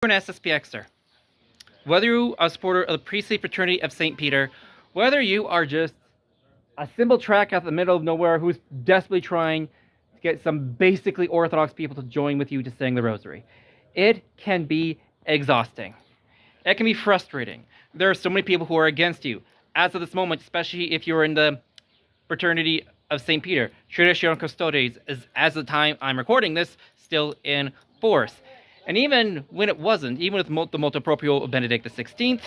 You're an SSPXer. Whether you are a supporter of the priestly fraternity of St. Peter, whether you are just a simple track out the middle of nowhere who's desperately trying to get some basically Orthodox people to join with you to sing the Rosary, it can be exhausting. It can be frustrating. There are so many people who are against you. As of this moment, especially if you're in the fraternity of St. Peter, Tradition Custodes is, as the time I'm recording this, still in force. And even when it wasn't, even with the motu proprio of Benedict XVI,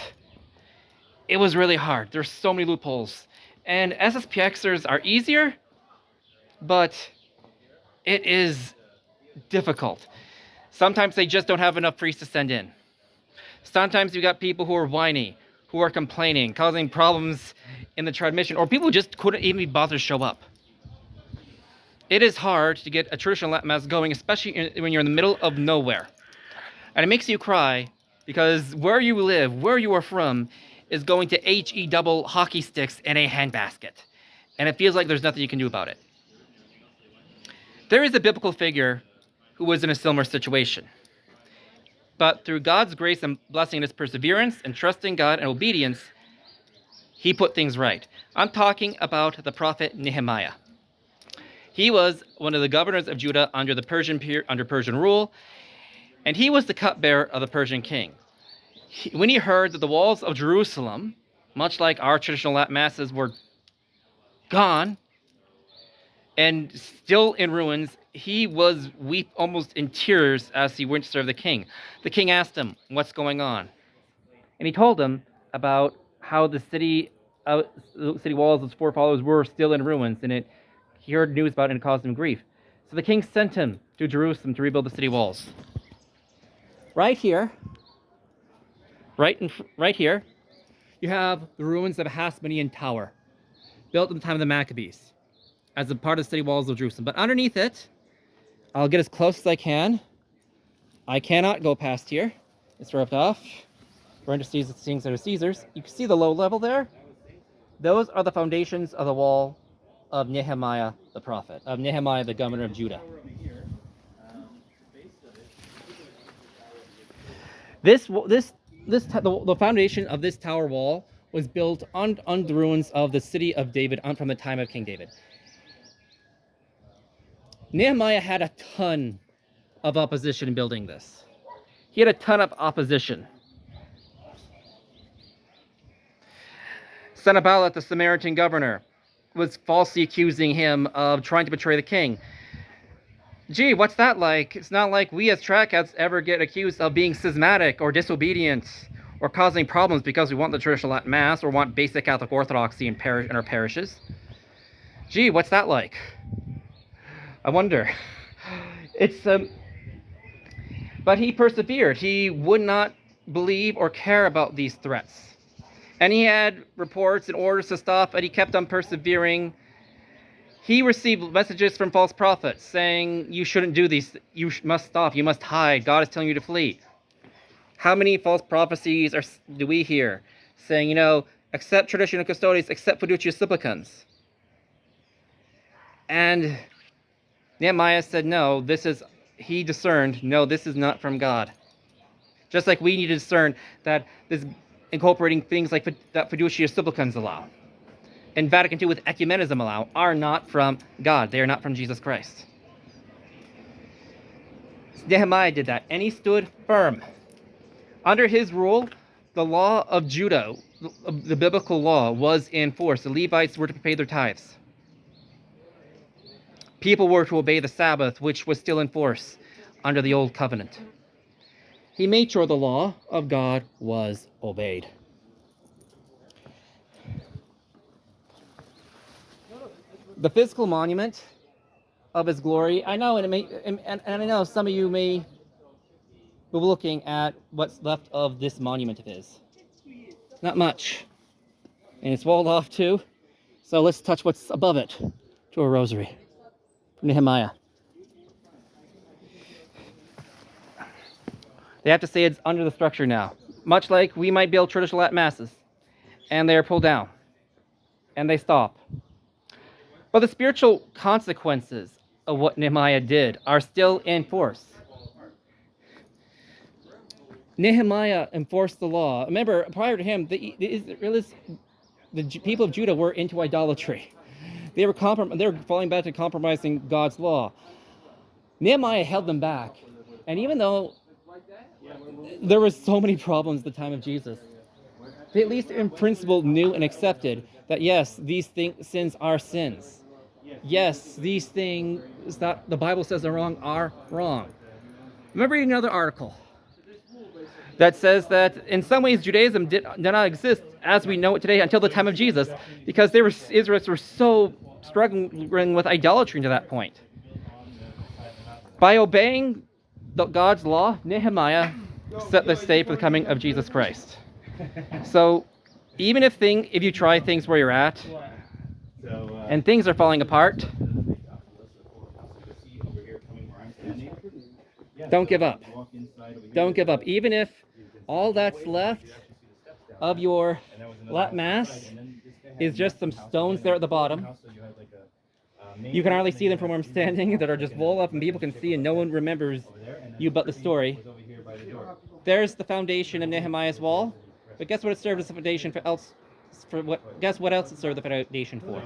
it was really hard. There's so many loopholes. And SSPXers are easier, but it is difficult. Sometimes they just don't have enough priests to send in. Sometimes you got people who are whiny, who are complaining, causing problems in the transmission, or people who just couldn't even be bothered to show up. It is hard to get a traditional Latin Mass going, especially when you're in the middle of nowhere. And it makes you cry because where you live, where you are from, is going to HE double hockey sticks in a handbasket. And it feels like there's nothing you can do about it. There is a biblical figure who was in a similar situation. But through God's grace and blessing and his perseverance and trusting God and obedience, he put things right. I'm talking about the prophet Nehemiah. He was one of the governors of Judah under Persian rule, and he was the cupbearer of the Persian king. When he heard that the walls of Jerusalem, much like our traditional Latin masses, were gone and still in ruins, he was almost in tears as he went to serve the king. The king asked him, "What's going on?" And he told him about how the city walls of his forefathers were still in ruins, and he heard news about it and it caused him grief. So the king sent him to Jerusalem to rebuild the city walls. Right here, right here, you have the ruins of a Hasmonean tower, built in the time of the Maccabees, as a part of the city walls of Jerusalem. But underneath it, I'll get as close as I can. I cannot go past here. It's roped off. Render Caesar's things that are Caesar's. You can see the low level there. Those are the foundations of the wall of Nehemiah the prophet, of Nehemiah the governor of Judah. The foundation of this tower wall was built on the ruins of the city of David from the time of King David. Nehemiah had a ton of opposition in building this. He had a ton of opposition. Sanballat, the Samaritan governor, was falsely accusing him of trying to betray the king. Gee, what's that like? It's not like we as trackouts ever get accused of being schismatic or disobedient or causing problems because we want the traditional Latin Mass or want basic Catholic Orthodoxy in our parishes. Gee, what's that like? I wonder. But he persevered. He would not believe or care about these threats. And he had reports and orders to stop, and he kept on persevering. He received messages from false prophets saying, you shouldn't do these, you must stop, you must hide, God is telling you to flee. How many false prophecies do we hear saying, accept traditional custodes, accept fiducia supplicans? And Nehemiah said, no, he discerned, no, this is not from God. Just like we need to discern that this incorporating things like that fiducia supplicans allow, and Vatican II with ecumenism allow, are not from God. They are not from Jesus Christ. Nehemiah did that, and he stood firm. Under his rule, the law of Judah, the biblical law, was in force. The Levites were to pay their tithes. People were to obey the Sabbath, which was still in force under the Old Covenant. He made sure the law of God was obeyed. The physical monument of his glory, I know, and I know some of you may be looking at what's left of this monument of his. Not much. And it's walled off too. So let's touch what's above it to a rosary. Nehemiah. They have to say it's under the structure now. Much like we might build traditional Latin masses. And they are pulled down. And they stop. But the spiritual consequences of what Nehemiah did are still in force. Nehemiah enforced the law. Remember, prior to him, the people of Judah were into idolatry. They were falling back to compromising God's law. Nehemiah held them back. And even though there were so many problems at the time of Jesus, they at least in principle knew and accepted that yes, these sins are sins. Yes, these things that the Bible says are wrong are wrong. Remember reading another article that says that in some ways Judaism did not exist as we know it today until the time of Jesus, because Israelites were so struggling with idolatry to that point. By obeying God's law, Nehemiah set the stage for the coming of Jesus Christ. So even if you try things where you're at and things are falling apart, don't give up. Don't give up. Even if all that's left of your mass is just some stones there at the bottom. You can hardly see them from where I'm standing, that are just rolled up and people can see and no one remembers you but the story. There's the foundation of Nehemiah's wall. But guess what it served as a foundation guess what else it served the foundation for?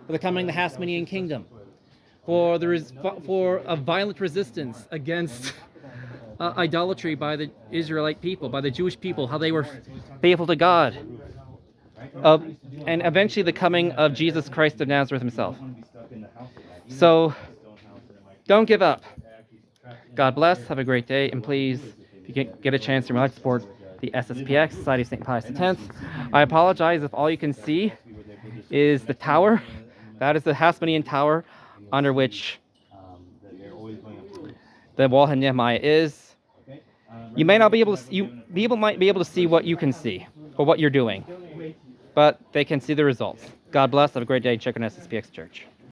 For the coming of the Hasmonean kingdom. For a violent resistance against idolatry by the Israelite people, by the Jewish people, how they were faithful to God. And eventually the coming of Jesus Christ of Nazareth himself. So, don't give up. God bless, have a great day, and please, if you get a chance to relax, support the SSPX, Society of St. Pius X. I apologize if all you can see is the tower. That is the Hasmonean tower under which the wall of Nehemiah is. You may not be able to. People might be able to see what you can see or what you're doing, but they can see the results. God bless. Have a great day. Check on SSPX Church.